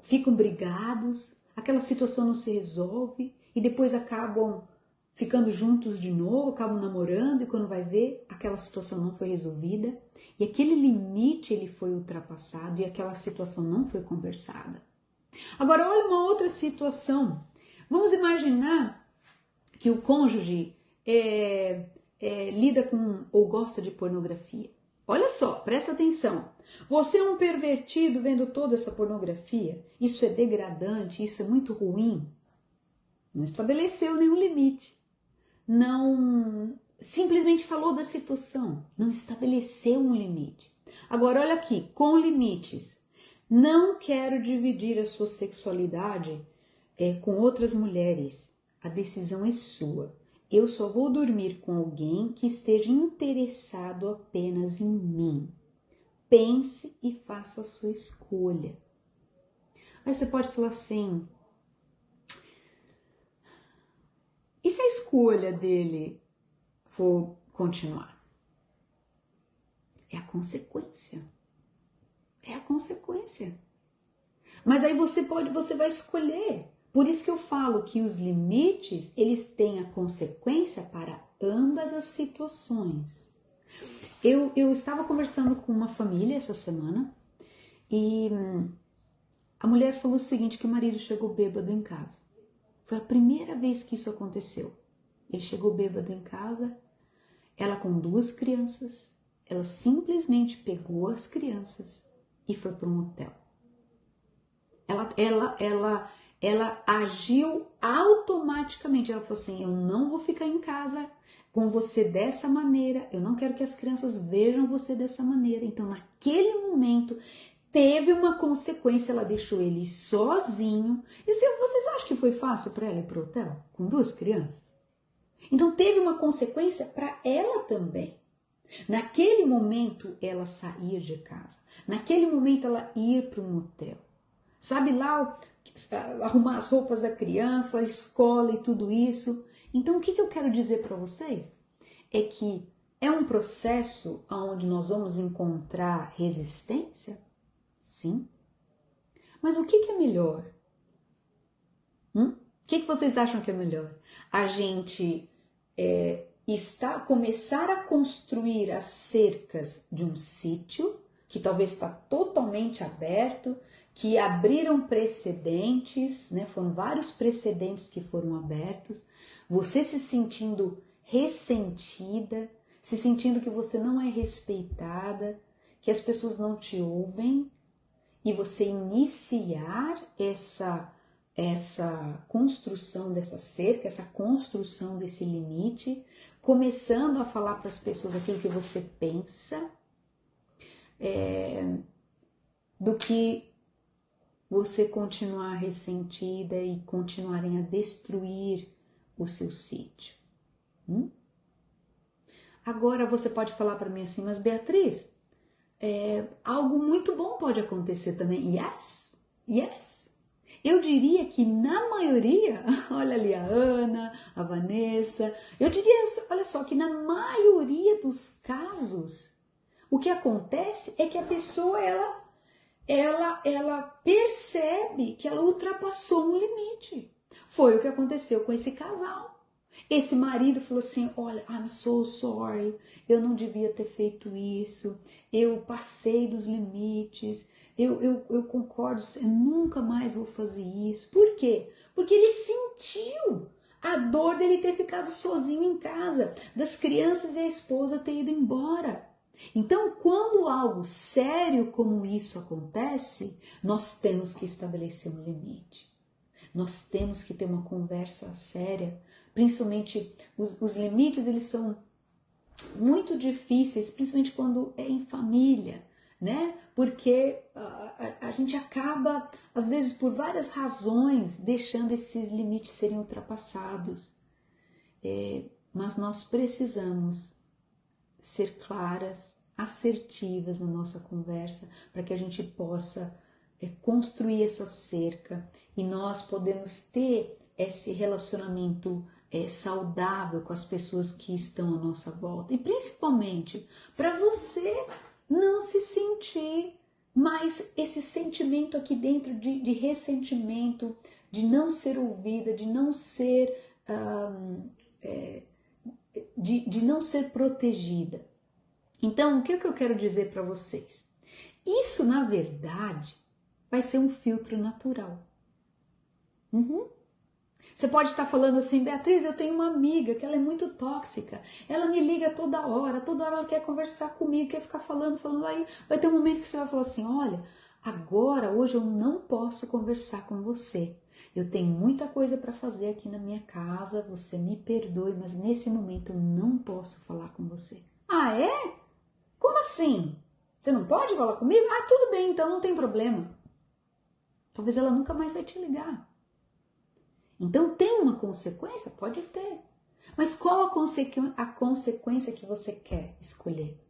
ficam brigados, aquela situação não se resolve e depois acabam ficando juntos de novo, acabam namorando e quando vai ver, aquela situação não foi resolvida e aquele limite ele foi ultrapassado e aquela situação não foi conversada. Agora, olha uma outra situação. Vamos imaginar que o cônjuge lida com ou gosta de pornografia. Olha só, presta atenção. Você é um pervertido vendo toda essa pornografia? Isso é degradante, isso é muito ruim. Não estabeleceu nenhum limite. Não simplesmente falou da situação, não estabeleceu um limite. Agora olha aqui, com limites. Não quero dividir a sua sexualidade com outras mulheres. A decisão é sua. Eu só vou dormir com alguém que esteja interessado apenas em mim. Pense e faça a sua escolha. Aí você pode falar assim, e se a escolha dele for continuar? É a consequência. É a consequência. Mas aí você vai escolher. Por isso que eu falo que os limites, eles têm a consequência para ambas as situações. Eu estava conversando com uma família essa semana e a mulher falou o seguinte, que o marido chegou bêbado em casa. Foi a primeira vez que isso aconteceu. Ele chegou bêbado em casa, ela com 2 crianças, ela simplesmente pegou as crianças e foi para um hotel. ela agiu automaticamente. Ela falou assim: eu não vou ficar em casa com você dessa maneira, eu não quero que as crianças vejam você dessa maneira. Então, naquele momento, teve uma consequência, ela deixou ele sozinho. E vocês acham que foi fácil para ela ir pro hotel com 2 crianças? Então, teve uma consequência para ela também. Naquele momento, ela sair de casa. Naquele momento, ela ir para um hotel. Sabe lá, arrumar as roupas da criança, a escola e tudo isso. Então, o que eu quero dizer para vocês? É que é um processo onde nós vamos encontrar resistência? Sim. Mas o que é melhor? O que vocês acham que é melhor? A gente começar a construir as cercas de um sítio que talvez está totalmente aberto, que abriram precedentes, né? Foram vários precedentes que foram abertos, você se sentindo ressentida, se sentindo que você não é respeitada, que as pessoas não te ouvem, e você iniciar essa construção dessa cerca, essa construção desse limite, começando a falar para as pessoas aquilo que você pensa, do que você continuar ressentida e continuarem a destruir o seu sítio. Agora você pode falar para mim assim: mas Beatriz, algo muito bom pode acontecer também. Yes. Eu diria que na maioria, olha ali a Ana, a Vanessa, eu diria, olha só, que na maioria dos casos, o que acontece é que a pessoa, ela percebe que ela ultrapassou um limite. Foi o que aconteceu com esse casal. Esse marido falou assim: olha, I'm so sorry, eu não devia ter feito isso, eu passei dos limites, eu concordo, eu nunca mais vou fazer isso. Por quê? Porque ele sentiu a dor dele ter ficado sozinho em casa, das crianças e a esposa ter ido embora. Então, quando algo sério como isso acontece, nós temos que estabelecer um limite. Nós temos que ter uma conversa séria. Principalmente os limites, eles são muito difíceis, principalmente quando é em família, né? Porque a gente acaba, às vezes, por várias razões, deixando esses limites serem ultrapassados. Mas nós precisamos ser claras, assertivas na nossa conversa, para que a gente possa construir essa cerca e nós podemos ter esse relacionamento saudável com as pessoas que estão à nossa volta. E principalmente para você não se sentir mais esse sentimento aqui dentro de ressentimento, de não ser ouvida, de não ser de não ser protegida. Então, o que eu quero dizer para vocês? Isso, na verdade, vai ser um filtro natural. Você pode estar falando assim: Beatriz, eu tenho uma amiga que ela é muito tóxica, ela me liga toda hora ela quer conversar comigo, quer ficar falando, aí vai ter um momento que você vai falar assim: olha, hoje eu não posso conversar com você, eu tenho muita coisa para fazer aqui na minha casa, você me perdoe, mas nesse momento eu não posso falar com você. Ah, é? Como assim? Você não pode falar comigo? Ah, tudo bem, então não tem problema. Talvez ela nunca mais vai te ligar. Então tem uma consequência? Pode ter. Mas qual a consequência que você quer escolher?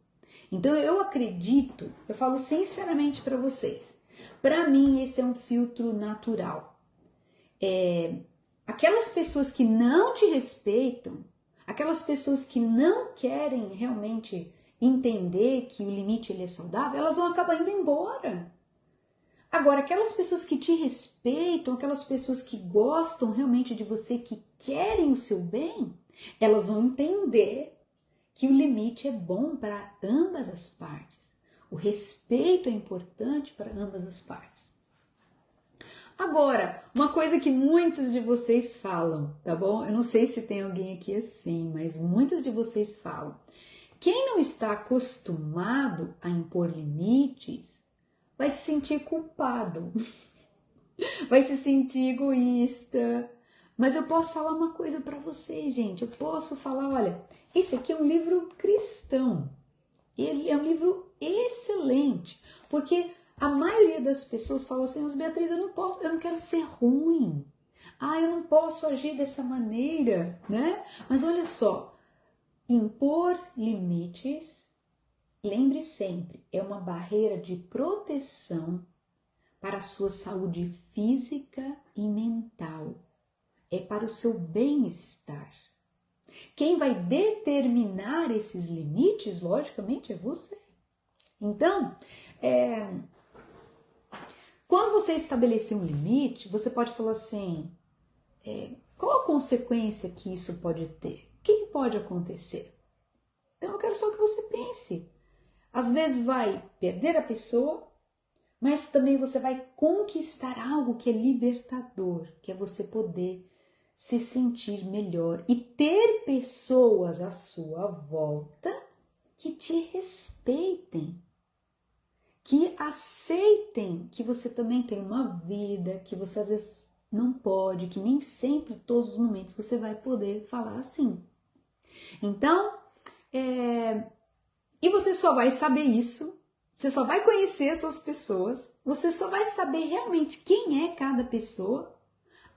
Então eu acredito, eu falo sinceramente para vocês, para mim esse é um filtro natural. Aquelas pessoas que não te respeitam, aquelas pessoas que não querem realmente entender que o limite ele é saudável, elas vão acabar indo embora. Agora, aquelas pessoas que te respeitam, aquelas pessoas que gostam realmente de você, que querem o seu bem, elas vão entender que o limite é bom para ambas as partes. O respeito é importante para ambas as partes. Agora, uma coisa que muitos de vocês falam, tá bom? Eu não sei se tem alguém aqui assim, mas muitas de vocês falam. Quem não está acostumado a impor limites vai se sentir culpado. vai se sentir egoísta. Mas eu posso falar uma coisa para vocês, gente. Eu posso falar, olha, esse aqui é um livro cristão. Ele é um livro excelente, porque a maioria das pessoas fala assim, mas Beatriz, eu não quero ser ruim. Eu não posso agir dessa maneira, né? Mas olha só, impor limites, lembre sempre, é uma barreira de proteção para a sua saúde física e mental. É para o seu bem-estar. Quem vai determinar esses limites, logicamente, é você. Então, quando você estabelecer um limite, você pode falar assim, qual a consequência que isso pode ter? O que pode acontecer? Então, eu quero só que você pense. Às vezes vai perder a pessoa, mas também você vai conquistar algo que é libertador, que é você poder se sentir melhor e ter pessoas à sua volta que te respeitem, que aceitem que você também tem uma vida, que você às vezes não pode, que nem sempre, todos os momentos, você vai poder falar assim. Então, e você só vai saber isso, você só vai conhecer essas pessoas, você só vai saber realmente quem é cada pessoa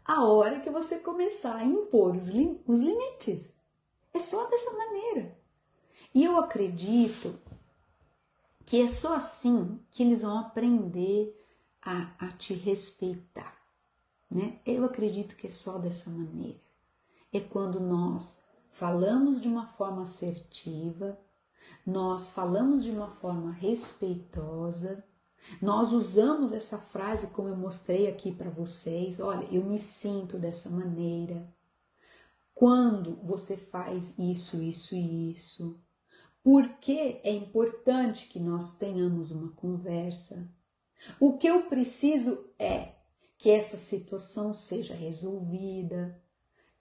a hora que você começar a impor os limites. É só dessa maneira. E eu acredito que é só assim que eles vão aprender a te respeitar, né? Eu acredito que é só dessa maneira. É quando nós falamos de uma forma assertiva, nós falamos de uma forma respeitosa, nós usamos essa frase como eu mostrei aqui para vocês, olha, eu me sinto dessa maneira. Quando você faz isso, isso e isso. Porque é importante que nós tenhamos uma conversa. O que eu preciso é que essa situação seja resolvida.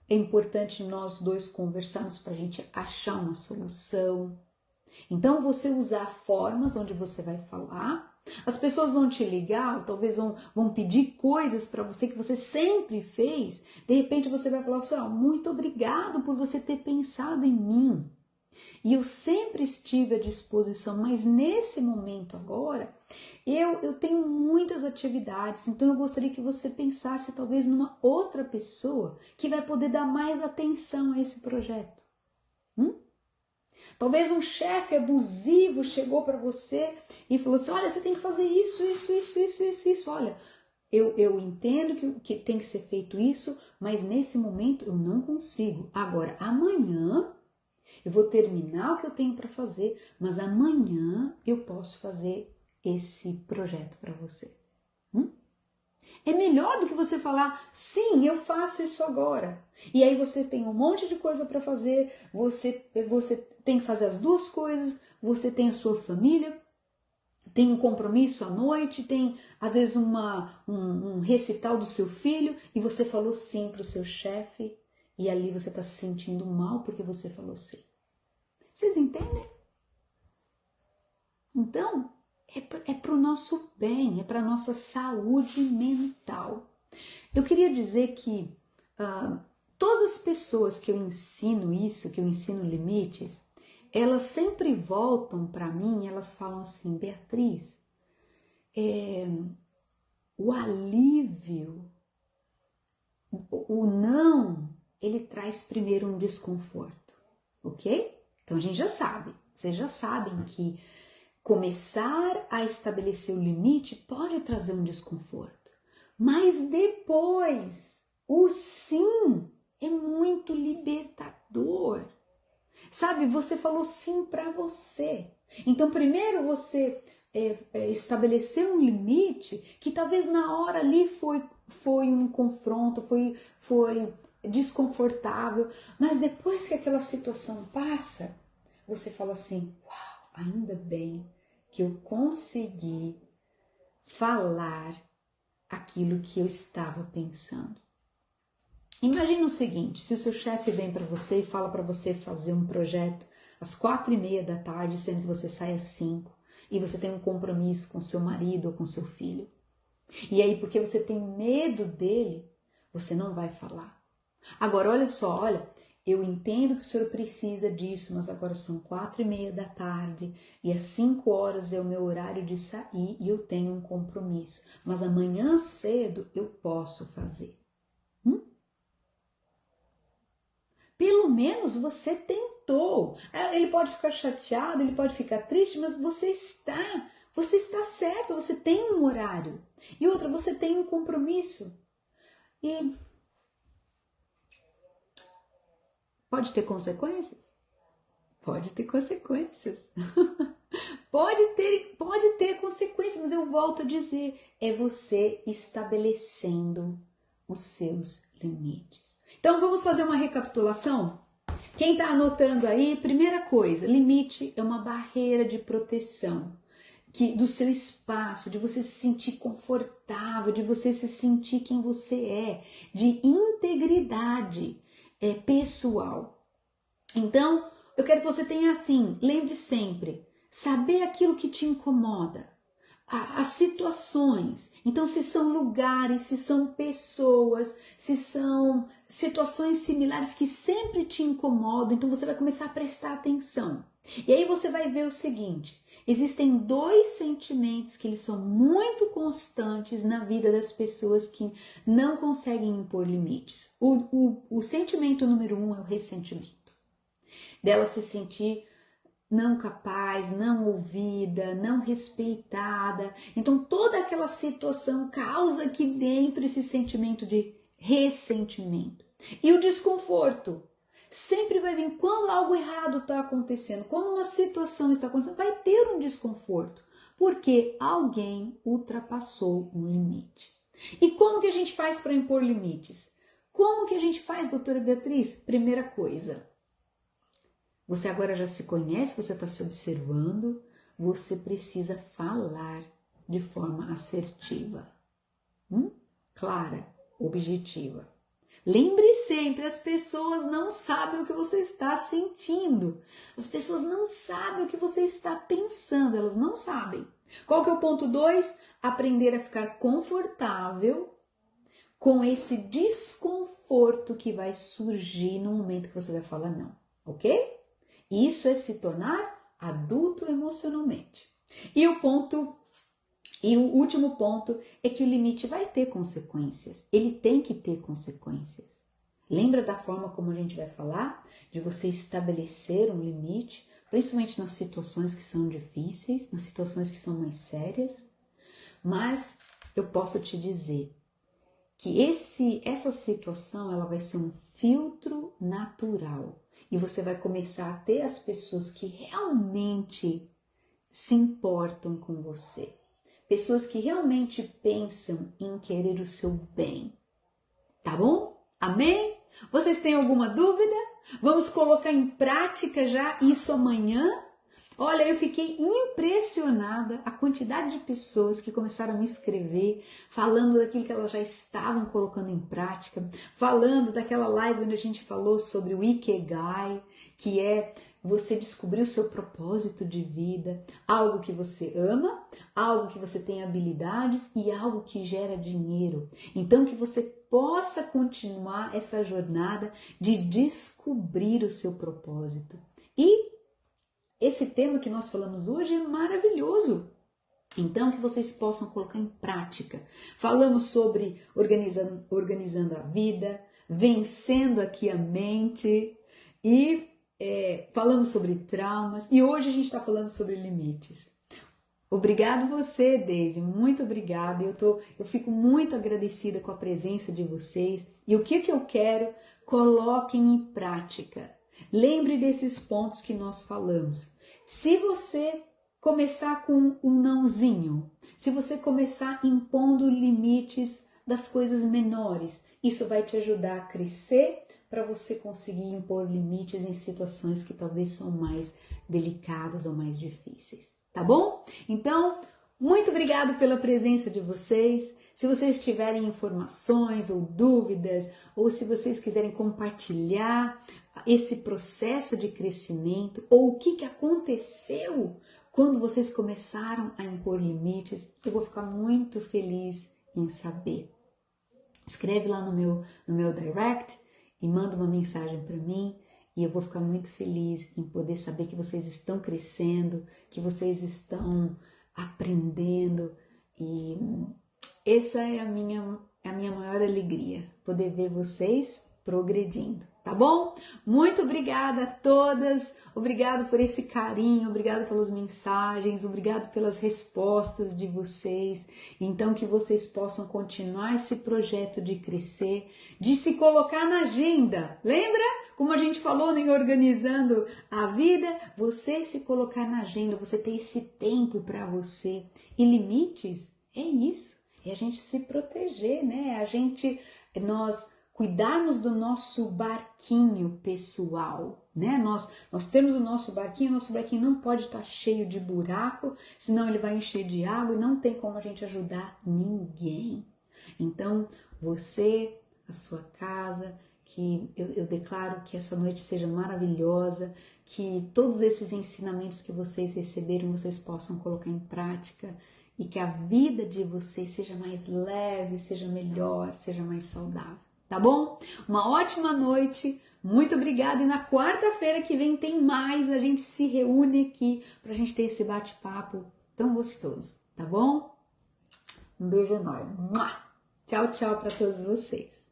É importante nós dois conversarmos para a gente achar uma solução. Então, você usar formas onde você vai falar, as pessoas vão te ligar, talvez vão pedir coisas para você que você sempre fez. De repente, você vai falar assim, muito obrigado por você ter pensado em mim. E eu sempre estive à disposição, mas nesse momento agora, eu tenho muitas atividades, então eu gostaria que você pensasse talvez numa outra pessoa que vai poder dar mais atenção a esse projeto. Talvez um chefe abusivo chegou para você e falou assim, olha, você tem que fazer isso. Olha, eu entendo que tem que ser feito isso, mas nesse momento eu não consigo. Agora, amanhã eu vou terminar o que eu tenho para fazer, mas amanhã eu posso fazer esse projeto para você. É melhor do que você falar, sim, eu faço isso agora. E aí você tem um monte de coisa para fazer, você tem que fazer as duas coisas, você tem a sua família, tem um compromisso à noite, tem às vezes um recital do seu filho e você falou sim para o seu chefe e ali você está se sentindo mal porque você falou sim. Vocês entendem? Então, é para o nosso bem, é para a nossa saúde mental. Eu queria dizer que todas as pessoas que eu ensino isso, que eu ensino limites, elas sempre voltam para mim, elas falam assim, Beatriz, o alívio, o não, ele traz primeiro um desconforto, ok? Então a gente já sabe, vocês já sabem que começar a estabelecer o limite pode trazer um desconforto, mas depois o sim é muito libertador. Sabe, você falou sim para você. Então, primeiro você estabeleceu um limite que talvez na hora ali foi um confronto, foi desconfortável, mas depois que aquela situação passa, você fala assim, uau, ainda bem que eu consegui falar aquilo que eu estava pensando. Imagina o seguinte, se o seu chefe vem para você e fala para você fazer um projeto às 4:30 da tarde, sendo que você sai às 5, e você tem um compromisso com seu marido ou com seu filho. E aí, porque você tem medo dele, você não vai falar. Agora, olha só, olha, eu entendo que o senhor precisa disso, mas agora são 4:30 da tarde e às 5 horas é o meu horário de sair e eu tenho um compromisso. Mas amanhã cedo eu posso fazer. Pelo menos você tentou. Ele pode ficar chateado, ele pode ficar triste, mas você está certo, você tem um horário. E outra, você tem um compromisso. E pode ter consequências? Pode ter consequências. Pode ter consequências, mas eu volto a dizer, é você estabelecendo os seus limites. Então vamos fazer uma recapitulação? Quem está anotando aí, primeira coisa, limite é uma barreira de proteção do seu espaço, de você se sentir confortável, de você se sentir quem você é, de integridade pessoal. Então, eu quero que você tenha assim, lembre sempre, saber aquilo que te incomoda, as situações. Então, se são lugares, se são pessoas, se são situações similares que sempre te incomodam, então você vai começar a prestar atenção. E aí você vai ver o seguinte, existem 2 sentimentos que eles são muito constantes na vida das pessoas que não conseguem impor limites. O sentimento número 1 é o ressentimento. Dela se sentir não capaz, não ouvida, não respeitada. Então toda aquela situação causa aqui dentro esse sentimento de ressentimento. E o desconforto sempre vai vir quando algo errado está acontecendo, quando uma situação está acontecendo, vai ter um desconforto, porque alguém ultrapassou um limite. E como que a gente faz para impor limites? Como que a gente faz, doutora Beatriz? Primeira coisa, você agora já se conhece, você está se observando, você precisa falar de forma assertiva, clara, objetiva. Lembre sempre, as pessoas não sabem o que você está sentindo. As pessoas não sabem o que você está pensando, elas não sabem. Qual que é o ponto 2? Aprender a ficar confortável com esse desconforto que vai surgir no momento que você vai falar não, ok? Isso é se tornar adulto emocionalmente. E o último ponto é que o limite vai ter consequências. Ele tem que ter consequências. Lembra da forma como a gente vai falar? De você estabelecer um limite, principalmente nas situações que são difíceis, nas situações que são mais sérias. Mas eu posso te dizer que essa situação ela vai ser um filtro natural. E você vai começar a ter as pessoas que realmente se importam com você. Pessoas que realmente pensam em querer o seu bem. Tá bom? Amém? Vocês têm alguma dúvida? Vamos colocar em prática já isso amanhã? Olha, eu fiquei impressionada a quantidade de pessoas que começaram a me escrever, falando daquilo que elas já estavam colocando em prática, falando daquela live onde a gente falou sobre o Ikigai, que é você descobrir o seu propósito de vida, algo que você ama, algo que você tem habilidades e algo que gera dinheiro. Então que você possa continuar essa jornada de descobrir o seu propósito. E esse tema que nós falamos hoje é maravilhoso. Então, que vocês possam colocar em prática. Falamos sobre organizando a vida, vencendo aqui a mente e falamos sobre traumas. E hoje a gente está falando sobre limites. Obrigado você, Deise, muito obrigada. Eu fico muito agradecida com a presença de vocês. E o que eu quero? Coloquem em prática. Lembre desses pontos que nós falamos. Se você começar com um nãozinho, se você começar impondo limites das coisas menores, isso vai te ajudar a crescer para você conseguir impor limites em situações que talvez são mais delicadas ou mais difíceis, tá bom? Então, muito obrigado pela presença de vocês. Se vocês tiverem informações ou dúvidas, ou se vocês quiserem compartilhar esse processo de crescimento, ou o que aconteceu quando vocês começaram a impor limites, eu vou ficar muito feliz em saber. Escreve lá no meu direct e manda uma mensagem para mim e eu vou ficar muito feliz em poder saber que vocês estão crescendo, que vocês estão aprendendo e essa é a minha maior alegria, poder ver vocês progredindo, tá bom? Muito obrigada a todas, obrigado por esse carinho, obrigado pelas mensagens, obrigado pelas respostas de vocês. Então que vocês possam continuar esse projeto de crescer, de se colocar na agenda. Lembra? Como a gente falou em Organizando a Vida, você se colocar na agenda, você ter esse tempo para você. E limites, é isso. É a gente se proteger, né? Nós cuidarmos do nosso barquinho pessoal, né? Nós temos o nosso barquinho não pode estar cheio de buraco, senão ele vai encher de água e não tem como a gente ajudar ninguém. Então, você, a sua casa, que eu declaro que essa noite seja maravilhosa, que todos esses ensinamentos que vocês receberam, vocês possam colocar em prática e que a vida de vocês seja mais leve, seja melhor, seja mais saudável, tá bom? Uma ótima noite, muito obrigada e na quarta-feira que vem tem mais, a gente se reúne aqui pra gente ter esse bate-papo tão gostoso, tá bom? Um beijo enorme. Tchau, tchau para todos vocês.